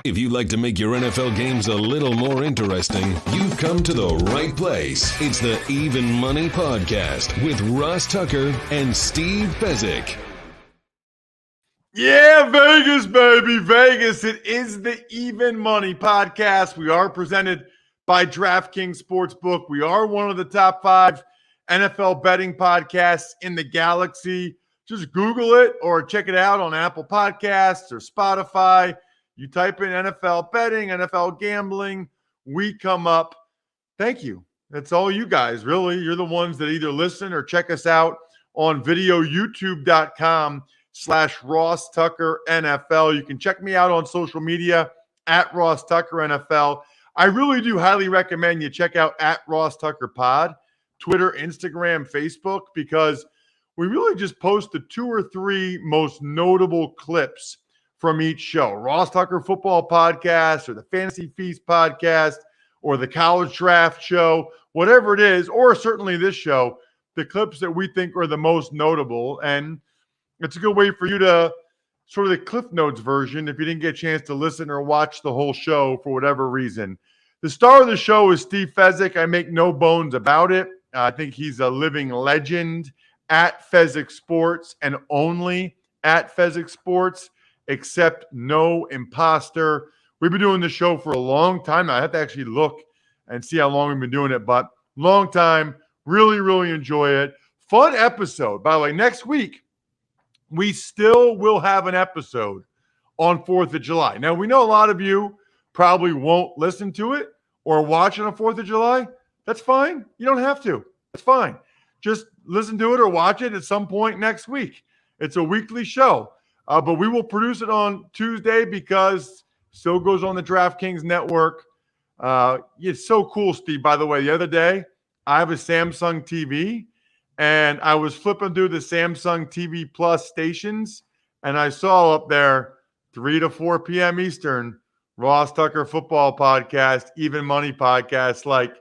If you'd like to make your NFL games a little more interesting, you've come to the right place. It's the Even Money Podcast with Ross Tucker and Steve Fezzik. Yeah, Vegas, baby, Vegas. It is the Even Money Podcast. We are presented by DraftKings Sportsbook. We are one of the top 5 NFL betting podcasts in the galaxy. Just Google it or check it out on Apple Podcasts or Spotify. You type in NFL betting, NFL gambling, we come up. Thank you. That's all you guys, really. You're the ones that either listen or check us out on video, youtube.com/Ross Tucker NFL. You can check me out on social media at Ross Tucker NFL. I really do highly recommend you check out at Ross Tucker Pod, Twitter, Instagram, Facebook, because we really just post the 2 or 3 most notable clips from each show. Ross Tucker Football Podcast or the Fantasy Feast Podcast or the College Draft Show, whatever it is, or certainly this show, the clips that we think are the most notable. And it's a good way for you to sort of the Cliff Notes version if you didn't get a chance to listen or watch the whole show for whatever reason. The star of the show is Steve Fezzik. I make no bones about it. I think he's a living legend at Fezzik Sports and only at Fezzik Sports, except no imposter. We've been doing this show for a long time now. I have to actually look and see how long we've been doing it, but long time. Really, really enjoy it. Fun episode. By the way, next week, we still will have an episode on 4th of July. Now, we know a lot of you probably won't listen to it or watch it on 4th of July. That's fine. You don't have to. It's fine. Just listen to it or watch it at some point next week. It's a weekly show. But we will produce it on Tuesday because it still goes on the DraftKings network. It's so cool, Steve. By the way, the other day, I have a Samsung TV, and I was flipping through the Samsung TV Plus stations, and I saw up there 3 to 4 p.m. Eastern, Ross Tucker Football Podcast, Even Money Podcast. Like,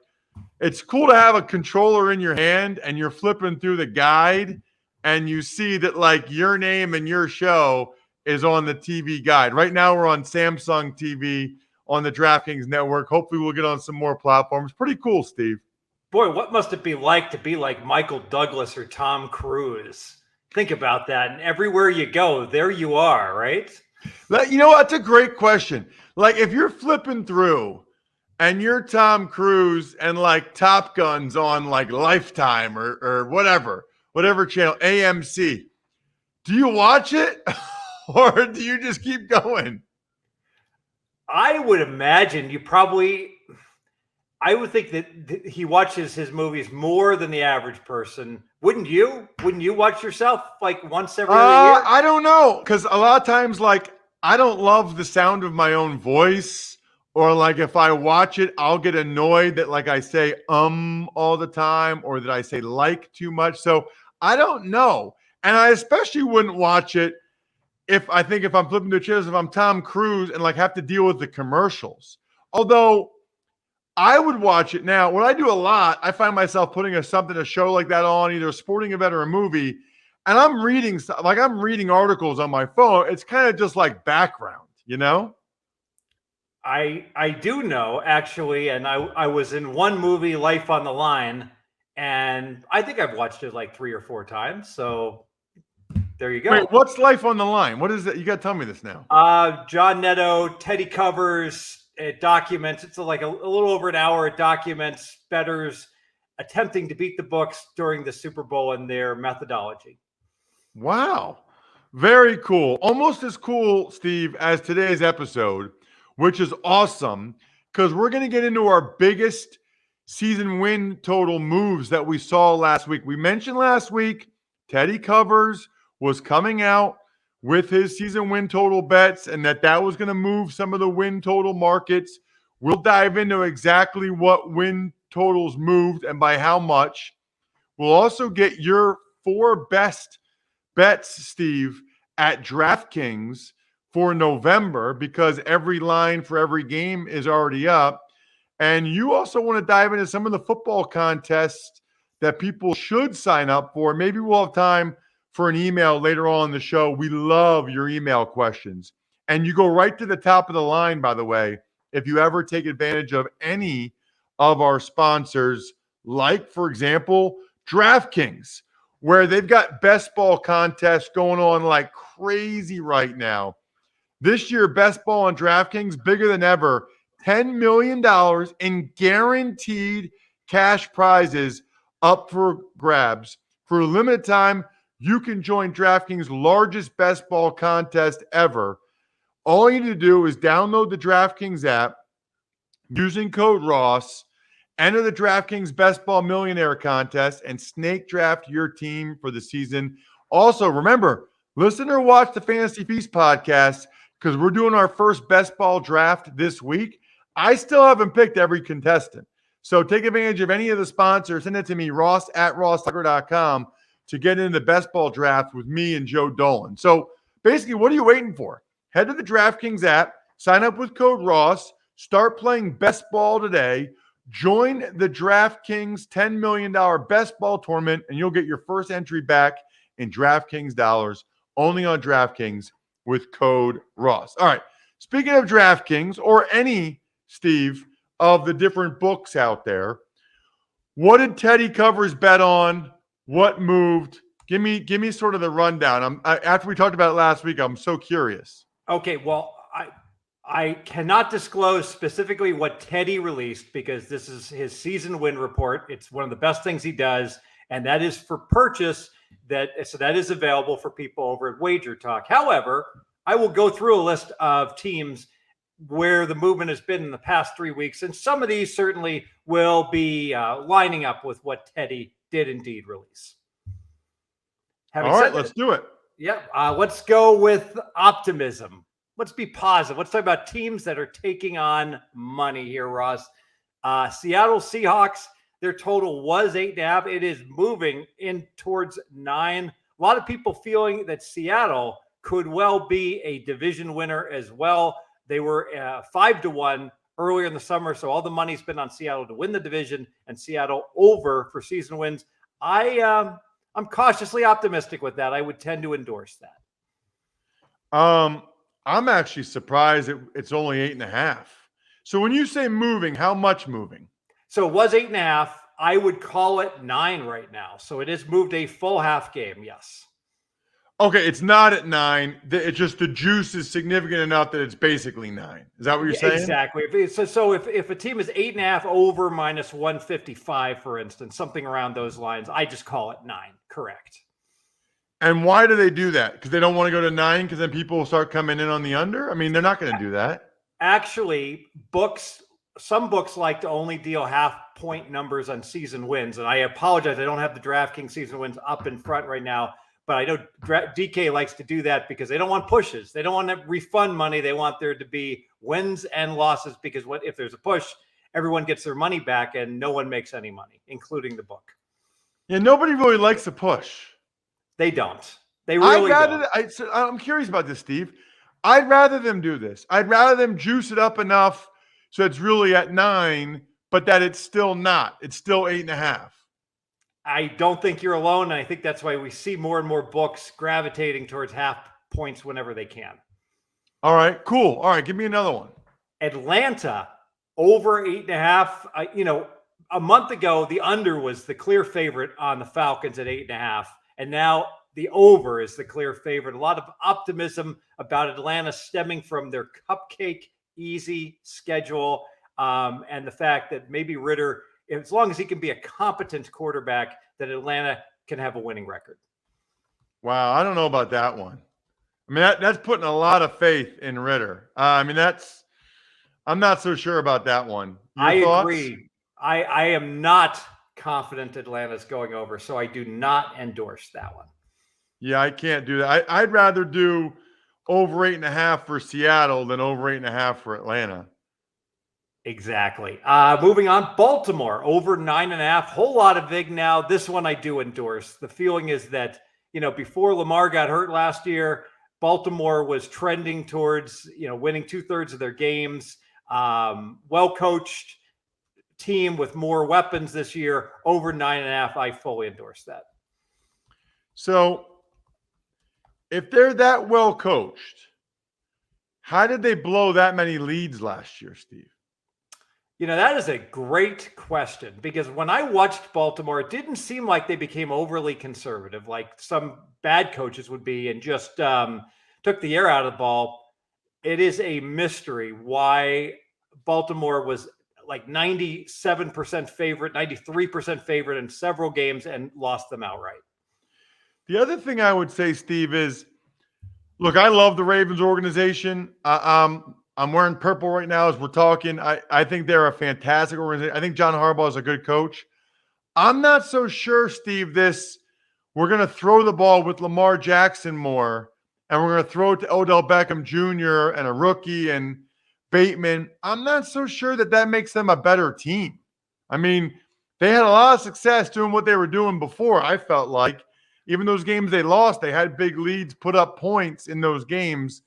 it's cool to have a controller in your hand, and you're flipping through the guide, and you see that, like, your name and your show is on the TV guide. Right now, we're on Samsung TV on the DraftKings network. Hopefully, we'll get on some more platforms. Pretty cool, Steve. Boy, what must it be like to be like Michael Douglas or Tom Cruise? Think about that. And everywhere you go, there you are, right? You know, that's a great question. Like, if you're flipping through and you're Tom Cruise and, like, Top Gun's on, like, Lifetime or whatever channel, AMC, do you watch it or do you just keep going? I would imagine I would think that he watches his movies more than the average person. Wouldn't you? Wouldn't you watch yourself like once every other year? I don't know, because a lot of times, like, I don't love the sound of my own voice, or like if I watch it, I'll get annoyed that, like, I say all the time, or that I say like too much. So I don't know. And I especially wouldn't watch it if I'm flipping through channels, if I'm Tom Cruise and, like, have to deal with the commercials. Although I would watch it now. What I do a lot, I find myself putting a show like that on, either a sporting event or a movie, and I'm reading articles on my phone. It's kind of just like background, you know? I do know, actually, and I was in one movie, Life on the Line, and I think I've watched it like 3 or 4 times. So there you go. Wait, what's Life on the Line? What is it? You got to tell me this now. John Netto, Teddy Covers. It documents, it's like a little over an hour. It documents bettors attempting to beat the books during the Super Bowl and their methodology. Wow. Very cool. Almost as cool, Steve, as today's episode, which is awesome because we're going to get into our biggest season win total moves that we saw last week. We mentioned last week Teddy Covers was coming out with his season win total bets and that was going to move some of the win total markets. We'll dive into exactly what win totals moved and by how much. We'll also get your 4 best bets, Steve, at DraftKings for November because every line for every game is already up. And you also want to dive into some of the football contests that people should sign up for. Maybe we'll have time for an email later on in the show. We love your email questions. And you go right to the top of the line, by the way, if you ever take advantage of any of our sponsors, like, for example, DraftKings, where they've got best ball contests going on like crazy right now. This year, best ball on DraftKings, bigger than ever, $10 million in guaranteed cash prizes up for grabs. For a limited time, you can join DraftKings' largest best ball contest ever. All you need to do is download the DraftKings app using code Ross, enter the DraftKings Best Ball Millionaire Contest, and snake draft your team for the season. Also, remember, listen or watch the Fantasy Feast podcast because we're doing our first best ball draft this week. I still haven't picked every contestant. So take advantage of any of the sponsors. Send it to me, ross@rosstucker.com, to get into the best ball draft with me and Joe Dolan. So basically, what are you waiting for? Head to the DraftKings app, sign up with code Ross, start playing best ball today, join the DraftKings $10 million best ball tournament, and you'll get your first entry back in DraftKings dollars only on DraftKings with code Ross. All right. Speaking of DraftKings or any, Steve, of the different books out there, what did Teddy Covers bet on? What moved? Give me sort of the rundown. After we talked about it last week, I'm so curious. Okay, well, I cannot disclose specifically what Teddy released because this is his season win report. It's one of the best things he does, and that is for purchase. So that is available for people over at Wager Talk. However, I will go through a list of teams where the movement has been in the past 3 weeks, and some of these certainly will be lining up with what Teddy did indeed release. All right, let's do it. Yeah, let's go with optimism. Let's be positive. Let's talk about teams that are taking on money here, Ross. Seattle Seahawks, their total was 8.5. It is moving in towards 9. A lot of people feeling that Seattle could well be a division winner as well. They were 5-1 earlier in the summer, so all the money's been on Seattle to win the division, and Seattle over for season wins. I'm cautiously optimistic with that. I would tend to endorse that. I'm actually surprised it's only 8.5. So when you say moving, how much moving? So it was 8.5. I would call it 9 right now. So it has moved a full half game. Yes. Okay, it's not at 9. It's just the juice is significant enough that it's basically 9. Is that what you're saying? Exactly. If a team is 8.5 over minus 155, for instance, something around those lines, I just call it 9. Correct. And why do they do that? Because they don't want to go to 9 because then people will start coming in on the under? I mean, they're not going to do that. Actually, some books like to only deal half-point numbers on season wins. And I apologize, I don't have the DraftKings season wins up in front right now. But I know DK likes to do that because they don't want pushes. They don't want to refund money. They want there to be wins and losses because if there's a push, everyone gets their money back and no one makes any money, including the book. Yeah, nobody really likes a push. They don't. They really don't. I'm curious about this, Steve. I'd rather them do this. I'd rather them juice it up enough so it's really at 9, but that it's still not. It's still 8.5. I don't think you're alone, and I think that's why we see more and more books gravitating towards half points whenever they can. All right, cool. All right, give me another one. Atlanta, over 8.5. A month ago, the under was the clear favorite on the Falcons at 8.5, and now the over is the clear favorite. A lot of optimism about Atlanta stemming from their cupcake easy schedule and the fact that maybe Ritter, as long as he can be a competent quarterback, that Atlanta can have a winning record. Wow, I don't know about that one. I mean, that's putting a lot of faith in Ritter. I'm not so sure about that one. Your thoughts? Agree. I am not confident Atlanta's going over, so I do not endorse that one. Yeah, I can't do that. I'd rather do over 8.5 for Seattle than over 8.5 for Atlanta. Exactly. Moving on, Baltimore over 9.5. Whole lot of vig now. This one I do endorse. The feeling is that, before Lamar got hurt last year, Baltimore was trending towards, winning 2/3 of their games. Well-coached team with more weapons this year. Over 9.5. I fully endorse that. So if they're that well coached, How did they blow that many leads last year, Steve? That is a great question, because when I watched Baltimore, it didn't seem like they became overly conservative like some bad coaches would be and just took the air out of the ball. It is a mystery why Baltimore was like 97% favorite, 93% favorite in several games and lost them outright. The other thing I would say, Steve, is look, I love the Ravens organization. I'm wearing purple right now as we're talking. I think they're a fantastic organization. I think John Harbaugh is a good coach. I'm not so sure, Steve, we're going to throw the ball with Lamar Jackson more, and we're going to throw it to Odell Beckham Jr. and a rookie and Bateman. I'm not so sure that makes them a better team. I mean, they had a lot of success doing what they were doing before, I felt like. Even those games they lost, they had big leads, put up points in those games.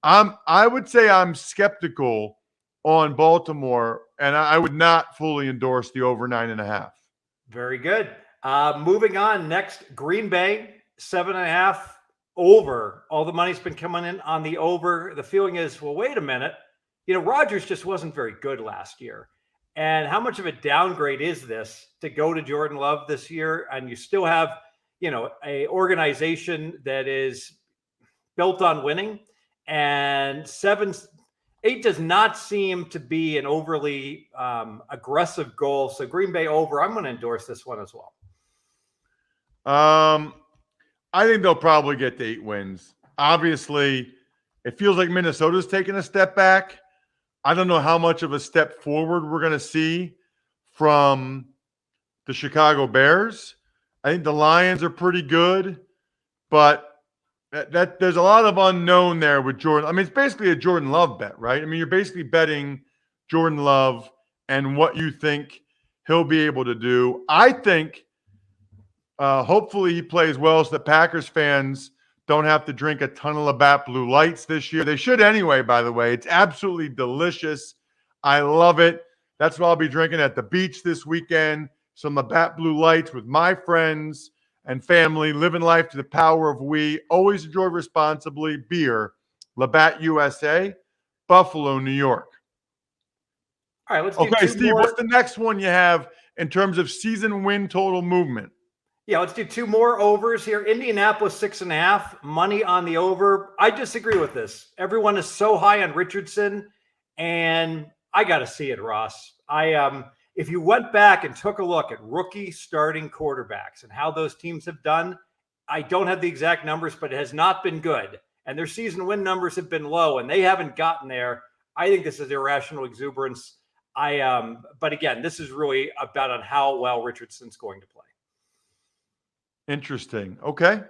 I would say I'm skeptical on Baltimore, and I would not fully endorse the over 9.5. Very good. Moving on. Next, Green Bay, 7.5 over. All the money's been coming in on the over. The feeling is, well, wait a minute. Rodgers just wasn't very good last year. And how much of a downgrade is this to go to Jordan Love this year? And you still have, a organization that is built on winning. And 8 does not seem to be an overly aggressive goal. So Green Bay over. I'm going to endorse this one as well. I think they'll probably get to 8 wins. Obviously, it feels like Minnesota's taking a step back. I don't know how much of a step forward we're going to see from the Chicago Bears. I think the Lions are pretty good, but that there's a lot of unknown there with Jordan. I mean, it's basically a Jordan Love bet, right? I mean, you're basically betting Jordan Love and what you think he'll be able to do. I think hopefully he plays well so that Packers fans don't have to drink a ton of Labatt Blue Lights this year. They should anyway, by the way. It's absolutely delicious. I love it. That's what I'll be drinking at the beach this weekend. Some Labatt Blue Lights with my friends and family, living life to the power of we. Always enjoy responsibly. Beer, Labatt USA, Buffalo, New York. All right, let's do Okay, two Steve, more. what's the next one you have in terms of season win total movement? Yeah, let's do 2 more overs here. Indianapolis 6.5, money on the over. I disagree with this. Everyone is so high on Richardson, and I got to see it, Ross. If you went back and took a look at rookie starting quarterbacks and how those teams have done, I don't have the exact numbers, but it has not been good. And their season win numbers have been low, and they haven't gotten there. I think this is irrational exuberance. But again, this is really about on how well Richardson's going to play. Interesting. Okay.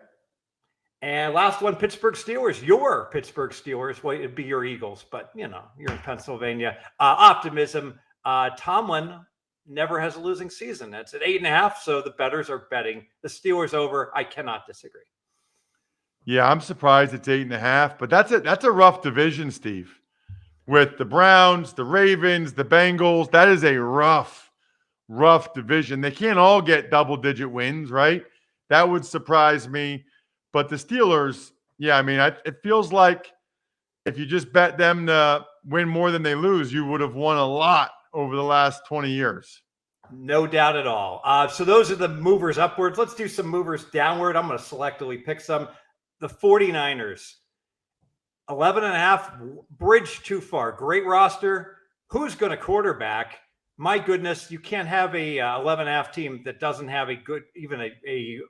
And last one, Pittsburgh Steelers. Your Pittsburgh Steelers. Well, it'd be your Eagles, but you're in Pennsylvania. Optimism. Tomlin never has a losing season. It's at 8.5, so the bettors are betting the Steelers over. I cannot disagree. Yeah, I'm surprised it's 8.5, but that's a rough division, Steve. With the Browns, the Ravens, the Bengals, that is a rough division. They can't all get double-digit wins, right? That would surprise me. But the Steelers, yeah, I mean, it feels like if you just bet them to win more than they lose, you would have won a lot over the last 20 years. No doubt at all. So those are the movers upwards. Let's do some movers downward. I'm going to selectively pick some. The 49ers, 11.5, bridge too far. Great roster. Who's going to quarterback? My goodness, you can't have a 11.5 team that doesn't have a good, even a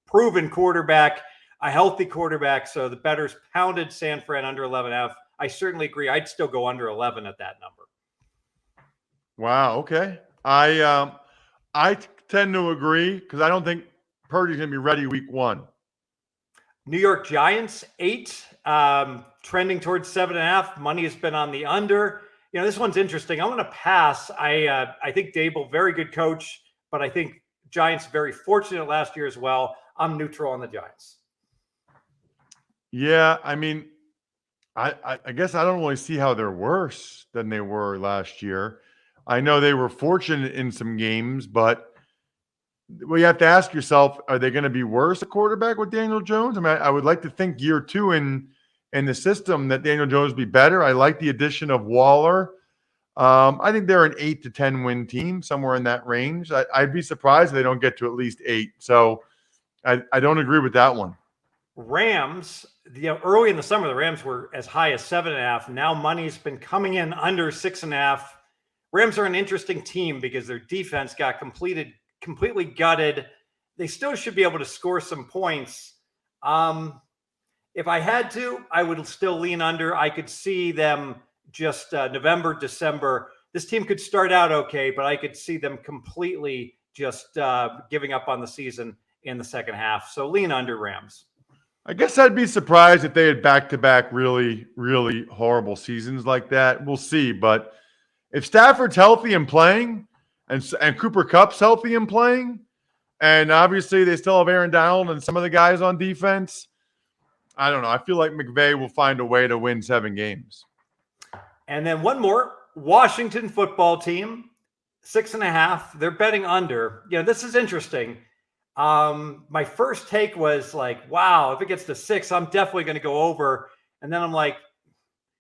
proven quarterback, a healthy quarterback. So the bettors pounded San Fran under 11.5. I certainly agree. I'd still go under 11 at that number. Wow. Okay. I tend to agree because I don't think Purdy's going to be ready week 1. New York Giants, 8, trending towards 7.5. Money has been on the under. This one's interesting. I'm going to pass. I think Dable, very good coach, but I think Giants very fortunate last year as well. I'm neutral on the Giants. Yeah, I mean, I guess I don't really see how they're worse than they were last year. I know they were fortunate in some games, but you have to ask yourself, are they going to be worse at quarterback with Daniel Jones? I mean, I would like to think year 2 in in the system that Daniel Jones be better. I like the addition of Waller. I think they're an 8 to 10 win team, somewhere in that range. I'd be surprised if they don't get to at least 8. So I don't agree with that one. Rams, early in the summer, the Rams were as high as 7.5. Now money's been coming in under 6.5. Rams are an interesting team because their defense got completely gutted. They still should be able to score some points. If I had to, I would still lean under. I could see them just November, December. This team could start out okay, but I could see them completely just giving up on the season in the second half. So lean under Rams. I guess I'd be surprised if they had back-to-back really, really horrible seasons like that. We'll see. But if Stafford's healthy and playing, and Cooper Kupp's healthy and playing, and obviously they still have Aaron Donald and some of the guys on defense, I don't know. I feel like McVay will find a way to win 7 games. And then one more, Washington football team, 6.5. They're betting under. This is interesting. My first take was like, wow, if it gets to 6, I'm definitely going to go over. And then I'm like,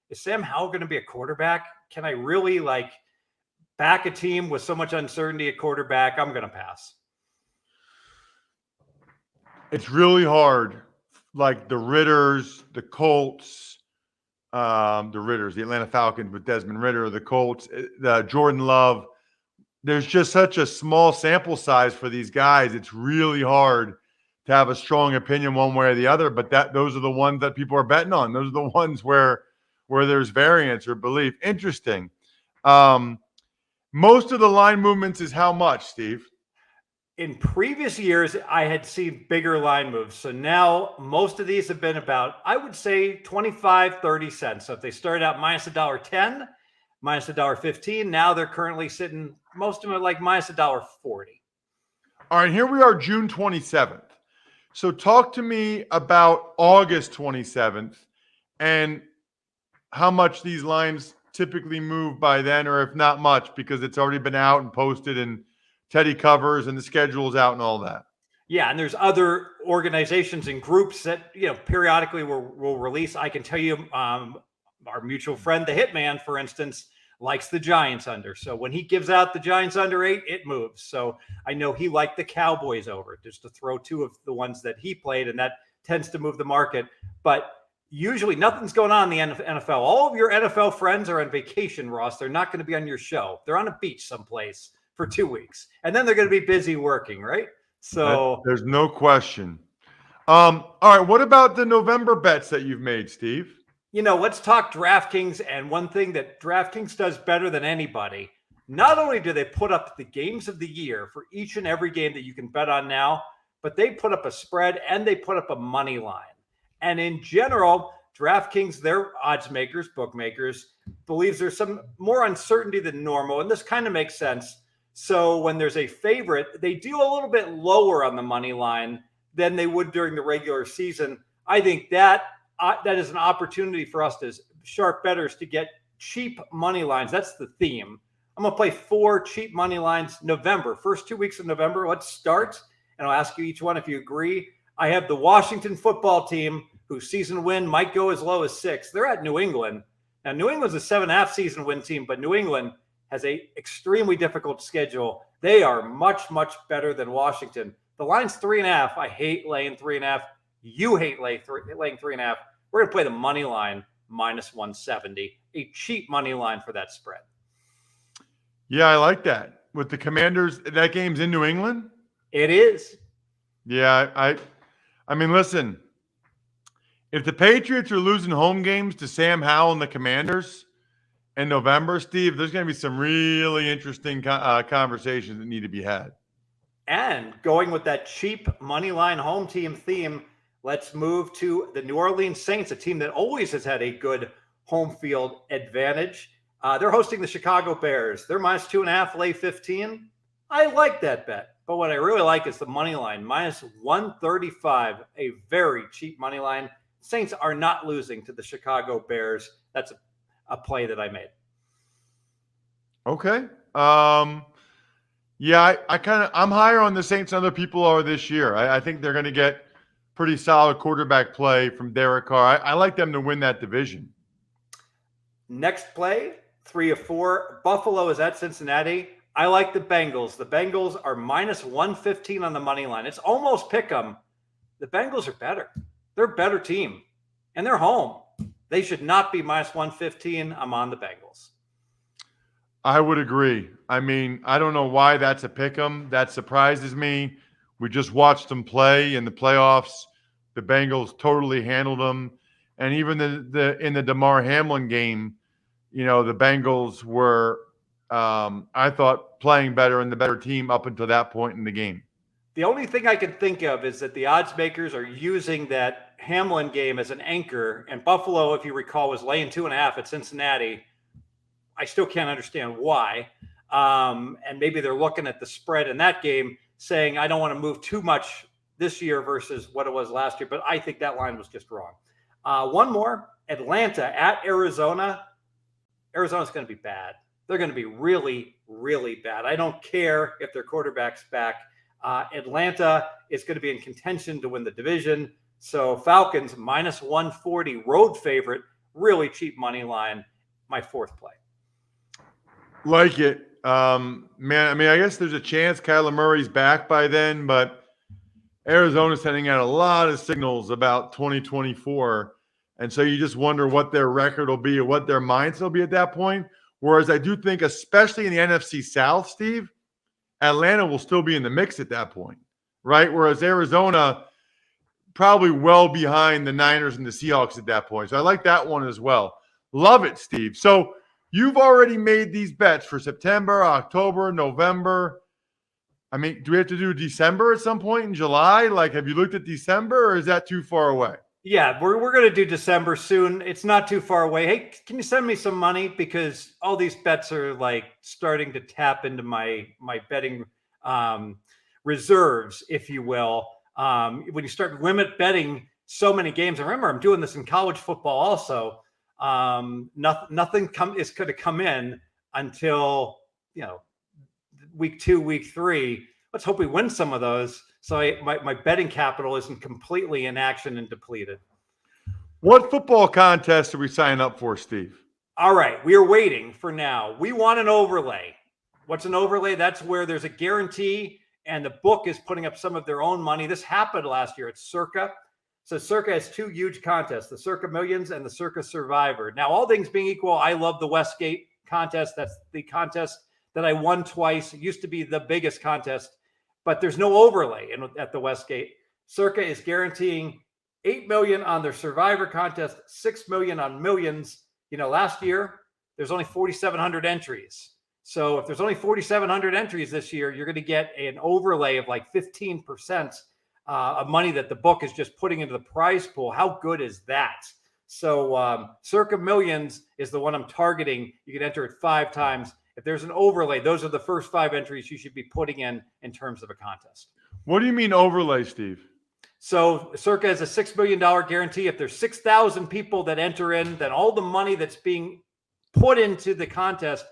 is Sam Howell going to be a quarterback? Can I really back a team with so much uncertainty at quarterback? I'm going to pass. It's really hard. Like the Ritters, the Colts, the Atlanta Falcons with Desmond Ridder, the Colts, the Jordan Love. There's just such a small sample size for these guys. It's really hard to have a strong opinion one way or the other, but those are the ones that people are betting on. Those are the ones where there's variance or belief. Interesting. Most of the line movements is how much, Steve? In previous years, I had seen bigger line moves. So now most of these have been about, I would say, 25, 30 cents. So if they started out minus $1.10, minus $1.15, now they're currently sitting, most of them are like minus $1.40. All right, here we are, June 27th. So talk to me about August 27th and how much these lines typically move by then, or if not much, because it's already been out and posted and Teddy covers and the schedule's out and all that. Yeah, and there's other organizations and groups that periodically will release. I can tell you, our mutual friend, the Hitman, for instance, likes the Giants under. So when he gives out the Giants under 8, it moves. So I know he liked the Cowboys over, just to throw 2 of the ones that he played, and that tends to move the market. But usually nothing's going on in the NFL. All of your NFL friends are on vacation, Ross. They're not going to be on your show. They're on a beach someplace for 2 weeks, and then they're going to be busy working, right? So there's no question. All right, what about the November bets that you've made, Steve? Let's talk DraftKings. And one thing that DraftKings does better than anybody, not only do they put up the games of the year for each and every game that you can bet on now, but they put up a spread and they put up a money line. And in general, DraftKings, their odds makers, bookmakers, believes there's some more uncertainty than normal. And this kind of makes sense. So when there's a favorite, they do a little bit lower on the money line than they would during the regular season. I think that is an opportunity for us as sharp bettors to get cheap money lines. That's the theme. I'm going to play 4 cheap money lines November. First 2 weeks of November, let's start. And I'll ask you each one if you agree. I have the Washington football team, whose season win might go as low as 6. They're at New England. Now, New England's a 7.5 season win team, but New England has a extremely difficult schedule. They are much, much better than Washington. The line's 3.5. I hate laying 3.5. You hate laying 3.5. We're going to play the money line minus 170, a cheap money line for that spread. Yeah, I like that. With the Commanders, that game's in New England? It is. Yeah, I mean, listen, if the Patriots are losing home games to Sam Howell and the Commanders in November, Steve, there's going to be some really interesting conversations that need to be had. And going with that cheap money line home team theme, let's move to the New Orleans Saints, a team that always has had a good home field advantage. They're hosting the Chicago Bears. They're minus 2.5, lay 15. I like that bet. But what I really like is the money line, minus 135, a very cheap money line. Saints are not losing to the Chicago Bears. That's a play that I made. Okay. Yeah, I'm higher on the Saints than other people are this year. I think they're going to get pretty solid quarterback play from Derek Carr. I like them to win that division. Next play, 3 of 4. Buffalo is at Cincinnati. I like the Bengals. The Bengals are minus 115 on the money line. It's almost pick 'em. The Bengals are better. They're a better team, and they're home. They should not be minus 115. I'm on the Bengals. I would agree. I mean, I don't know why that's a pick 'em. That surprises me. We just watched them play in the playoffs. The Bengals totally handled them. And even in the DeMar Hamlin game, you know, the Bengals were, I thought, playing better and the better team up until that point in the game. The only thing I can think of is that the odds makers are using that Hamlin game as an anchor, and Buffalo, if you recall, was laying 2.5 at Cincinnati. I still can't understand why. And maybe they're looking at the spread in that game saying, I don't want to move too much this year versus what it was last year, but I think that line was just wrong. One more, Atlanta at Arizona. Arizona's going to be bad. They're going to be really, really bad. I don't care if their quarterback's back. Atlanta is going to be in contention to win the division. So Falcons minus 140, road favorite, really cheap money line, my fourth play. Like it. Man, I mean, I guess there's a chance Kyler Murray's back by then, but Arizona's sending out a lot of signals about 2024. And so you just wonder what their record will be or what their mindset will be at that point. Whereas I do think, especially in the NFC South, Steve, Atlanta will still be in the mix at that point, right? Whereas Arizona probably well behind the Niners and the Seahawks at that point. So I like that one as well. Love it, Steve. So you've already made these bets for September, October, November. I mean, do we have to do December at some point in July? Like, have you looked at December, or is that too far away? Yeah, we're going to do December soon. It's not too far away. Hey, can you send me some money? Because all these bets are like starting to tap into my betting reserves, if you will. When you start limit betting so many games, I remember I'm doing this in college football also. Nothing is going to come in until, week 2, week 3. Let's hope we win some of those. So my betting capital isn't completely in action and depleted. What football contest are we signing up for, Steve? All right. We are waiting for now. We want an overlay. What's an overlay? That's where there's a guarantee and the book is putting up some of their own money. This happened last year at Circa. So Circa has 2 huge contests, the Circa Millions and the Circa Survivor. Now, all things being equal, I love the Westgate contest. That's the contest that I won twice. It used to be the biggest contest, but there's no overlay at the Westgate. Circa is guaranteeing $8 million on their Survivor contest, $6 million on Millions. Last year, there's only 4,700 entries. So if there's only 4,700 entries this year, you're going to get an overlay of like 15% of money that the book is just putting into the prize pool. How good is that? So Circa Millions is the one I'm targeting. You can enter it 5 times. If there's an overlay, those are the first 5 entries you should be putting in terms of a contest. What do you mean overlay, Steve? So Circa has a $6 million guarantee. If there's 6,000 people that enter in, then all the money that's being put into the contest,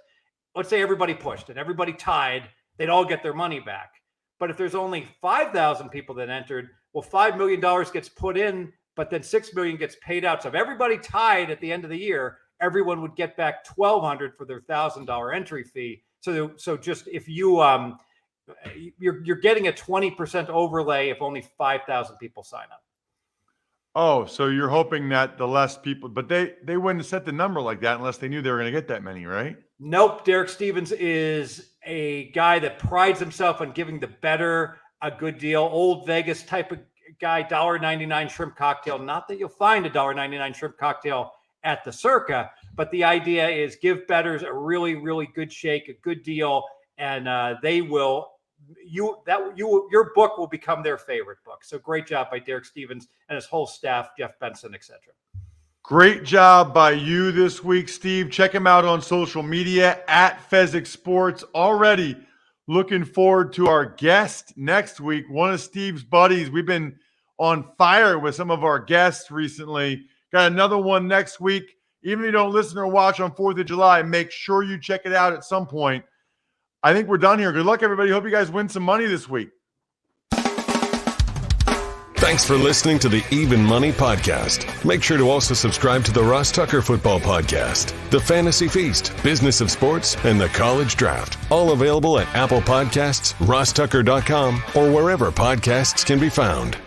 let's say everybody pushed and everybody tied, they'd all get their money back. But if there's only 5,000 people that entered, well, $5 million gets put in, but then $6 million gets paid out. So if everybody tied at the end of the year, everyone would get back $1,200 for their $1,000 entry fee. So just if you're getting a 20% overlay if only 5,000 people sign up. Oh, so you're hoping that the less people, but they wouldn't have set the number like that unless they knew they were going to get that many, right? Nope. Derek Stevens is a guy that prides himself on giving the bettor a good deal. Old Vegas type of guy, $1.99 shrimp cocktail. Not that you'll find a $1.99 shrimp cocktail at the Circa, but the idea is give bettors a really, really good shake, a good deal, and your book will become their favorite book. So great job by Derek Stevens and his whole staff, Jeff Benson, etc. Great job by you this week, Steve. Check him out on social media at Fezzik Sports. Already looking forward to our guest next week. One of Steve's buddies. We've been on fire with some of our guests recently. Got another one next week. Even if you don't listen or watch on 4th of July, make sure you check it out at some point. I think we're done here. Good luck, everybody. Hope you guys win some money this week. Thanks for listening to the Even Money Podcast. Make sure to also subscribe to the Ross Tucker Football Podcast, The Fantasy Feast, Business of Sports, and The College Draft. All available at Apple Podcasts, rosstucker.com, or wherever podcasts can be found.